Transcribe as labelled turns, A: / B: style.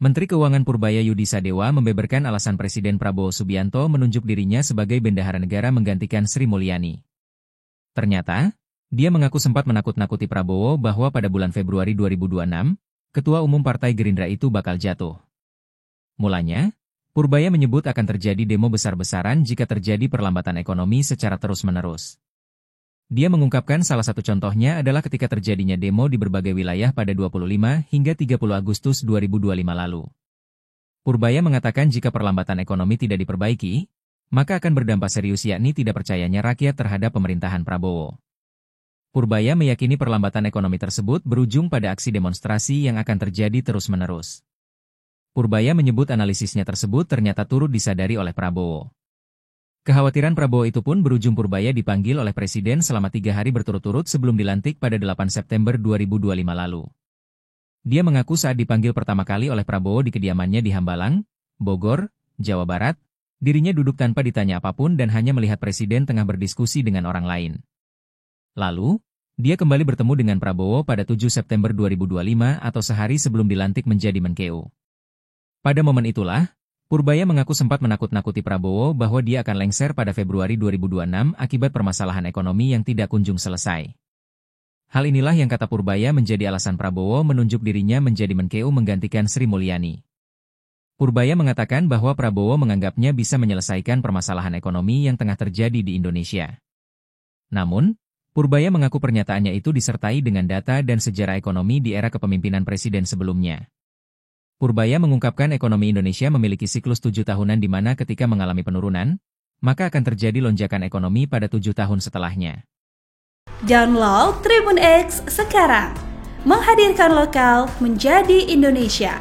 A: Menteri Keuangan Purbaya Yudi Sadewa membeberkan alasan Presiden Prabowo Subianto menunjuk dirinya sebagai bendahara negara menggantikan Sri Mulyani. Ternyata, dia mengaku sempat menakut-nakuti Prabowo bahwa pada bulan Februari 2026, Ketua Umum Partai Gerindra itu bakal jatuh. Mulanya, Purbaya menyebut akan terjadi demo besar-besaran jika terjadi perlambatan ekonomi secara terus-menerus. Dia mengungkapkan salah satu contohnya adalah ketika terjadinya demo di berbagai wilayah pada 25 hingga 30 Agustus 2025 lalu. Purbaya mengatakan jika perlambatan ekonomi tidak diperbaiki, maka akan berdampak serius yakni tidak percayanya rakyat terhadap pemerintahan Prabowo. Purbaya meyakini perlambatan ekonomi tersebut berujung pada aksi demonstrasi yang akan terjadi terus-menerus. Purbaya menyebut analisisnya tersebut ternyata turut disadari oleh Prabowo. Kekhawatiran Prabowo itu pun berujung Purbaya dipanggil oleh Presiden selama 3 hari berturut-turut sebelum dilantik pada 8 September 2025 lalu. Dia mengaku saat dipanggil pertama kali oleh Prabowo di kediamannya di Hambalang, Bogor, Jawa Barat, dirinya duduk tanpa ditanya apapun dan hanya melihat Presiden tengah berdiskusi dengan orang lain. Lalu, dia kembali bertemu dengan Prabowo pada 7 September 2025 atau sehari sebelum dilantik menjadi Menkeu. Pada momen itulah, Purbaya mengaku sempat menakut-nakuti Prabowo bahwa dia akan lengser pada Februari 2026 akibat permasalahan ekonomi yang tidak kunjung selesai. Hal inilah yang kata Purbaya menjadi alasan Prabowo menunjuk dirinya menjadi Menkeu menggantikan Sri Mulyani. Purbaya mengatakan bahwa Prabowo menganggapnya bisa menyelesaikan permasalahan ekonomi yang tengah terjadi di Indonesia. Namun, Purbaya mengaku pernyataannya itu disertai dengan data dan sejarah ekonomi di era kepemimpinan presiden sebelumnya. Purbaya mengungkapkan ekonomi Indonesia memiliki siklus 7 tahunan di mana ketika mengalami penurunan, maka akan terjadi lonjakan ekonomi pada 7 tahun setelahnya.
B: Download Tribun X sekarang, menghadirkan lokal menjadi Indonesia.